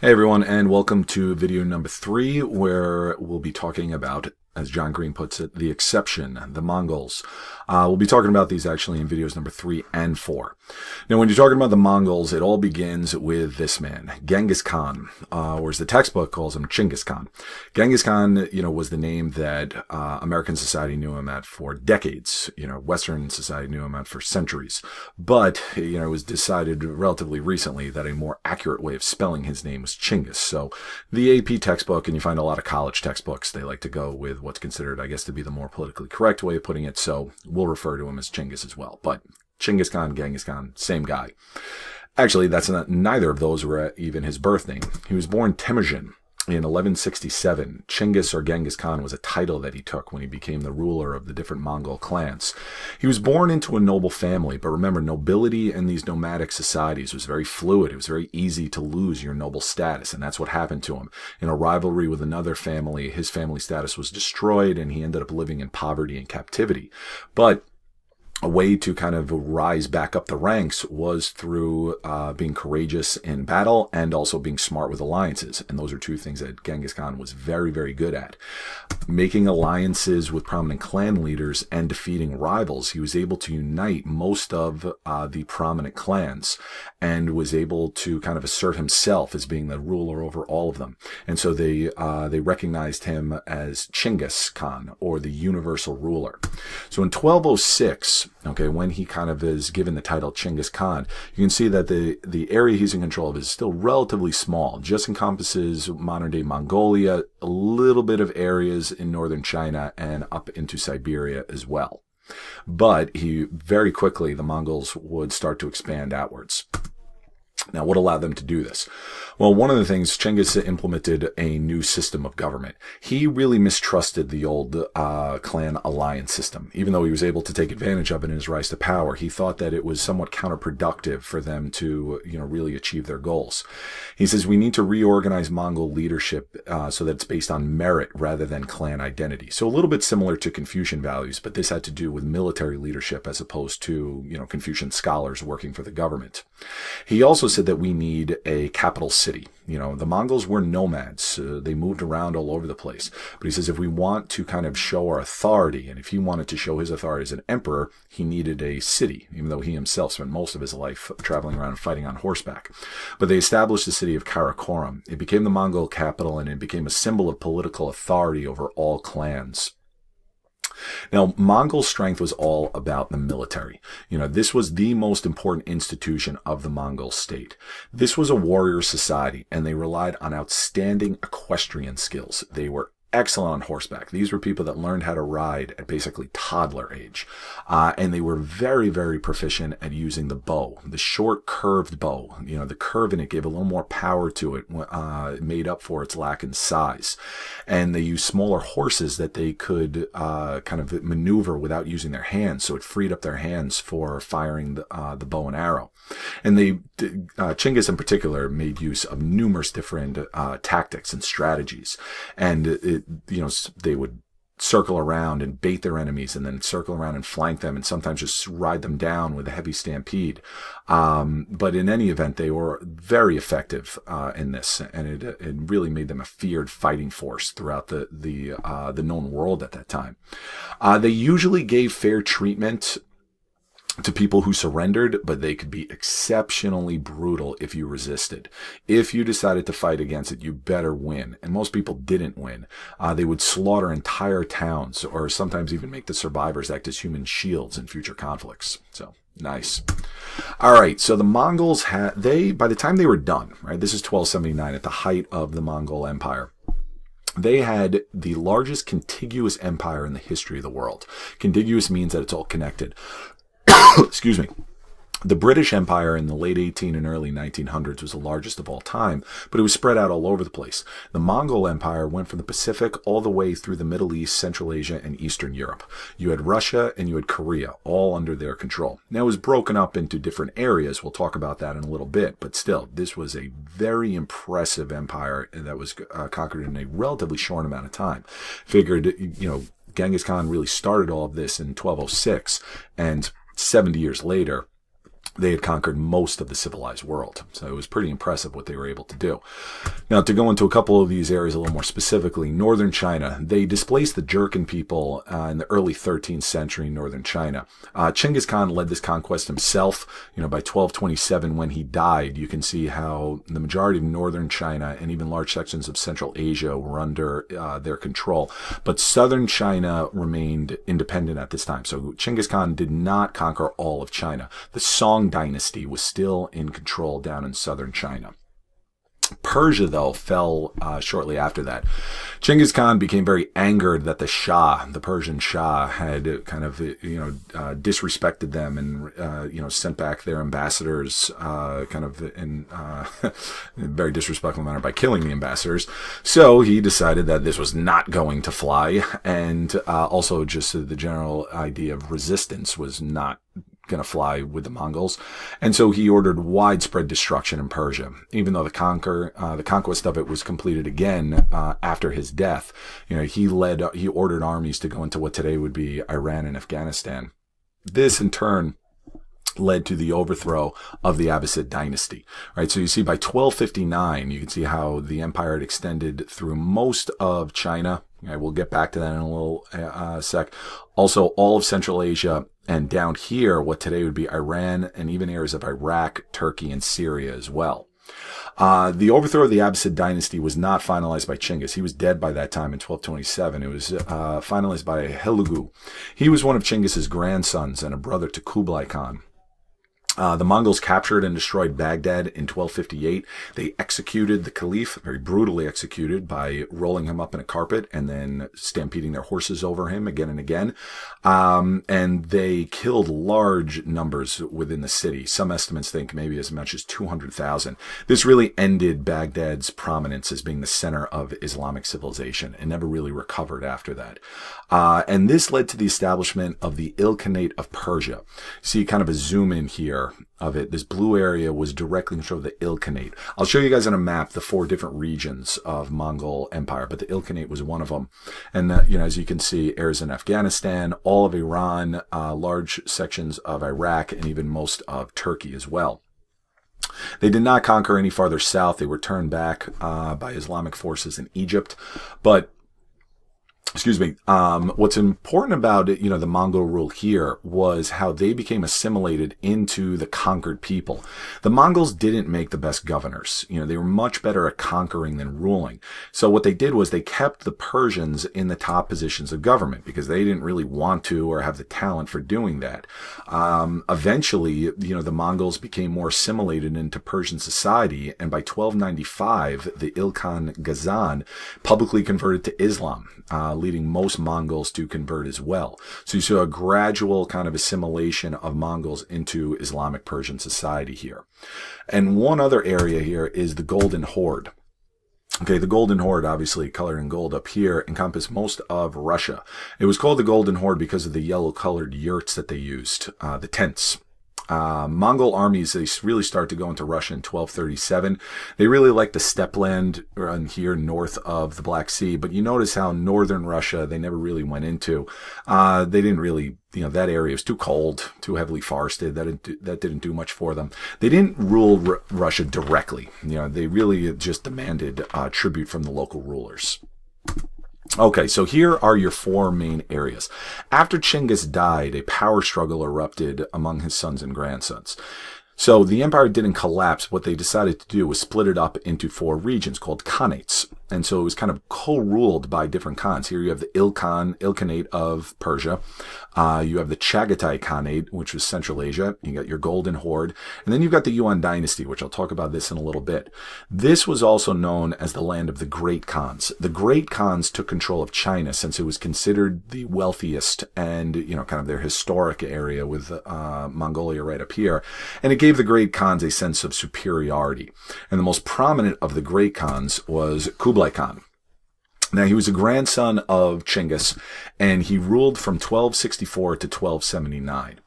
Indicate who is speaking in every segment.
Speaker 1: Hey everyone, and welcome to video number 3, where we'll be talking about, as John Green puts it, the exception, the Mongols. We'll be talking about these actually in videos number 3 and 4. Now, when you're talking about the Mongols, it all begins with this man, Genghis Khan, or as the textbook calls him, Chinggis Khan. Genghis Khan, was the name that American society knew him at for decades. Western society knew him at for centuries. But, it was decided relatively recently that a more accurate way of spelling his name was Chinggis. So the AP textbook, and you find a lot of college textbooks, they like to go with what's considered, I guess, to be the more politically correct way of putting it. So we'll refer to him as Chinggis as well. But Chinggis Khan, Genghis Khan, same guy. Actually, neither of those were even his birth name. He was born Temujin in 1167. Chinggis or Genghis Khan was a title that he took when he became the ruler of the different Mongol clans. He was born into a noble family, but remember, nobility in these nomadic societies was very fluid. It was very easy to lose your noble status, and that's what happened to him. In a rivalry with another family, his family status was destroyed, and he ended up living in poverty and captivity. But a way to kind of rise back up the ranks was through being courageous in battle and also being smart with alliances. And those are two things that Genghis Khan was very, very good at. Making alliances with prominent clan leaders and defeating rivals. He was able to unite most of the prominent clans and was able to kind of assert himself as being the ruler over all of them. And so they recognized him as Chinggis Khan, or the universal ruler. So in 1206, when he kind of is given the title Chinggis Khan, you can see that the area he's in control of is still relatively small. Just encompasses modern-day Mongolia, a little bit of areas in northern China, and up into Siberia as well. But very quickly, the Mongols would start to expand outwards. Now, what allowed them to do this? Well, one of the things, Chinggis implemented a new system of government. He really mistrusted the old clan alliance system. Even though he was able to take advantage of it in his rise to power, he thought that it was somewhat counterproductive for them to, really achieve their goals. He says, we need to reorganize Mongol leadership so that it's based on merit rather than clan identity. So a little bit similar to Confucian values, but this had to do with military leadership as opposed to, Confucian scholars working for the government. He also said that we need a capital city. The Mongols were nomads. They moved around all over the place. But he says if we want to kind of show our authority, and if he wanted to show his authority as an emperor, he needed a city, even though he himself spent most of his life traveling around and fighting on horseback. But they established the city of Karakoram. It became the Mongol capital, and it became a symbol of political authority over all clans. Now, Mongol strength was all about the military. This was the most important institution of the Mongol state. This was a warrior society, and they relied on outstanding equestrian skills. They were excellent on horseback. These were people that learned how to ride at basically toddler age. And they were very, very proficient at using the bow, the short curved bow. The curve in it gave a little more power to it, made up for its lack in size. And they used smaller horses that they could kind of maneuver without using their hands. So it freed up their hands for firing the bow and arrow. And Chinggis in particular made use of numerous different tactics and strategies. And they would circle around and bait their enemies, and then circle around and flank them, and sometimes just ride them down with a heavy stampede. But in any event, they were very effective in this, and it really made them a feared fighting force throughout the known world at that time. They usually gave fair treatment to people who surrendered, but they could be exceptionally brutal if you resisted. If you decided to fight against it, you better win. And most people didn't win. They would slaughter entire towns, or sometimes even make the survivors act as human shields in future conflicts. So, nice. All right, so the Mongols by the time they were done, right, this is 1279, at the height of the Mongol Empire, they had the largest contiguous empire in the history of the world. Contiguous means that it's all connected. Excuse me. The British Empire in the late 18 and early 1900s was the largest of all time, but it was spread out all over the place. The Mongol Empire went from the Pacific all the way through the Middle East, Central Asia, and Eastern Europe. You had Russia and you had Korea, all under their control. Now, it was broken up into different areas. We'll talk about that in a little bit, but still, this was a very impressive empire that was conquered in a relatively short amount of time. Figured, Genghis Khan really started all of this in 1206, and 70 years later, they had conquered most of the civilized world. So it was pretty impressive what they were able to do. Now, to go into a couple of these areas a little more specifically, northern China, they displaced the Jurchen people in the early 13th century in northern China. Chinggis Khan led this conquest himself. By 1227, when he died, you can see how the majority of northern China and even large sections of Central Asia were under their control. But southern China remained independent at this time. So Chinggis Khan did not conquer all of China. The Song dynasty was still in control down in southern China. Persia, though, fell shortly after that. Chinggis Khan became very angered that the Persian Shah, had kind of, disrespected them and, sent back their ambassadors kind of in a very disrespectful manner by killing the ambassadors. So he decided that this was not going to fly. And also just the general idea of resistance was not going to fly with the Mongols. And so he ordered widespread destruction in Persia. Even though the conquest of it was completed again after his death, he ordered armies to go into what today would be Iran and Afghanistan. This in turn led to the overthrow of the Abbasid dynasty, right? So you see by 1259, you can see how the empire had extended through most of China. Okay, we'll get back to that in a little sec. Also, all of Central Asia, and down here, what today would be Iran, and even areas of Iraq, Turkey, and Syria as well. The overthrow of the Abbasid dynasty was not finalized by Chinggis. He was dead by that time in 1227. It was finalized by Hulagu. He was one of Chinggis's grandsons and a brother to Kublai Khan. The Mongols captured and destroyed Baghdad in 1258. They executed the caliph, very brutally executed, by rolling him up in a carpet and then stampeding their horses over him again and again. And they killed large numbers within the city. Some estimates think maybe as much as 200,000. This really ended Baghdad's prominence as being the center of Islamic civilization and never really recovered after that. And this led to the establishment of the Ilkhanate of Persia. See kind of a zoom in here of it. This blue area was directly controlled by the Ilkhanate. I'll show you guys on a map the 4 different regions of Mongol Empire, but the Ilkhanate was one of them. And, as you can see, areas in Afghanistan, all of Iran, large sections of Iraq, and even most of Turkey as well. They did not conquer any farther south. They were turned back by Islamic forces in Egypt. But what's important about it, the Mongol rule here was how they became assimilated into the conquered people. The Mongols didn't make the best governors. They were much better at conquering than ruling. So what they did was they kept the Persians in the top positions of government because they didn't really want to or have the talent for doing that. Eventually, the Mongols became more assimilated into Persian society, and by 1295, the Ilkhan Ghazan publicly converted to Islam, leading most Mongols to convert as well. So you saw a gradual kind of assimilation of Mongols into Islamic Persian society here. And one other area here is the Golden Horde. Okay, the Golden Horde, obviously colored in gold up here, encompassed most of Russia. It was called the Golden Horde because of the yellow-colored yurts that they used, the tents. Mongol armies, they really start to go into Russia in 1237. They really like the steppe land around here north of the Black Sea, but you notice how northern Russia they never really went into. They didn't really, that area was too cold, too heavily forested. That didn't do much for them. They didn't rule Russia directly. They really just demanded tribute from the local rulers. Okay, so here are your 4 main areas. After Chinggis died, a power struggle erupted among his sons and grandsons. So the empire didn't collapse. What they decided to do was split it up into 4 regions called Khanates. And so it was kind of co-ruled by different Khans. Here you have the Ilkhanate of Persia. You have the Chagatai Khanate, which was Central Asia. You got your Golden Horde. And then you've got the Yuan Dynasty, which I'll talk about this in a little bit. This was also known as the land of the Great Khans. The Great Khans took control of China since it was considered the wealthiest and, kind of their historic area with Mongolia right up here. And it gave the Great Khans a sense of superiority. And the most prominent of the Great Khans was Kublai Khan. Now, he was a grandson of Chinggis, and he ruled from 1264 to 1279.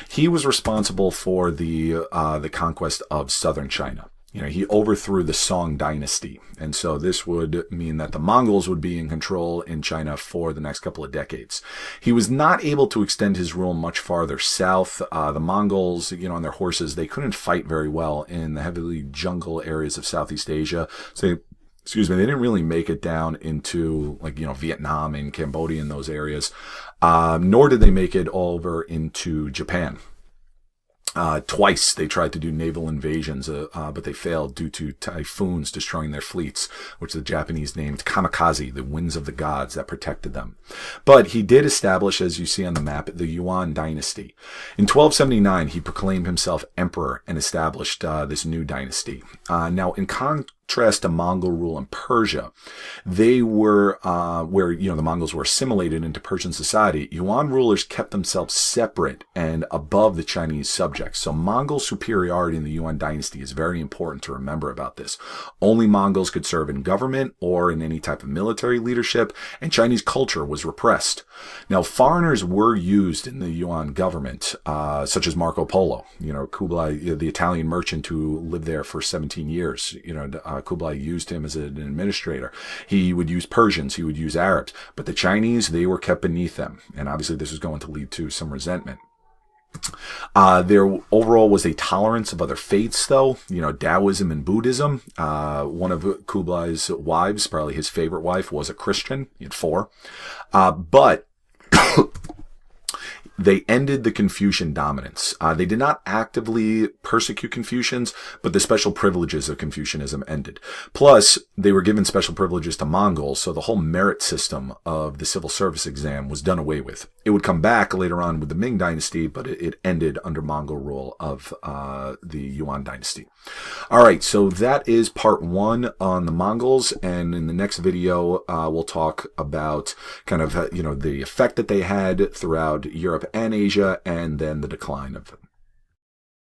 Speaker 1: He was responsible for the conquest of southern China. He overthrew the Song dynasty. And so this would mean that the Mongols would be in control in China for the next couple of decades. He was not able to extend his rule much farther south. The Mongols, on their horses, they couldn't fight very well in the heavily jungle areas of Southeast Asia. So they didn't really make it down into Vietnam and Cambodia and those areas, nor did they make it over into Japan. Twice they tried to do naval invasions, but they failed due to typhoons destroying their fleets, which the Japanese named kamikaze, the winds of the gods that protected them. But he did establish, as you see on the map, the Yuan dynasty. In 1279, he proclaimed himself emperor and established this new dynasty. Now, in contrast to Mongol rule in Persia, they were, where, the Mongols were assimilated into Persian society, Yuan rulers kept themselves separate and above the Chinese subjects. So Mongol superiority in the Yuan dynasty is very important to remember about this. Only Mongols could serve in government or in any type of military leadership, and Chinese culture was repressed. Now, foreigners were used in the Yuan government, such as Marco Polo, Kublai, the Italian merchant who lived there for 17 years. Kublai used him as an administrator. He would use Persians, he would use Arabs, but the Chinese, they were kept beneath them. And obviously this was going to lead to some resentment. There overall was a tolerance of other faiths, though, Taoism and Buddhism. One of Kublai's wives, probably his favorite wife, was a Christian. He had 4. But they ended the Confucian dominance. They did not actively persecute Confucians, but the special privileges of Confucianism ended. Plus, they were given special privileges to Mongols, so the whole merit system of the civil service exam was done away with. It would come back later on with the Ming dynasty, but it ended under Mongol rule of the Yuan dynasty. All right, so that is part 1 on the Mongols, and in the next video, we'll talk about kind of, the effect that they had throughout Europe and Asia, and then the decline of them.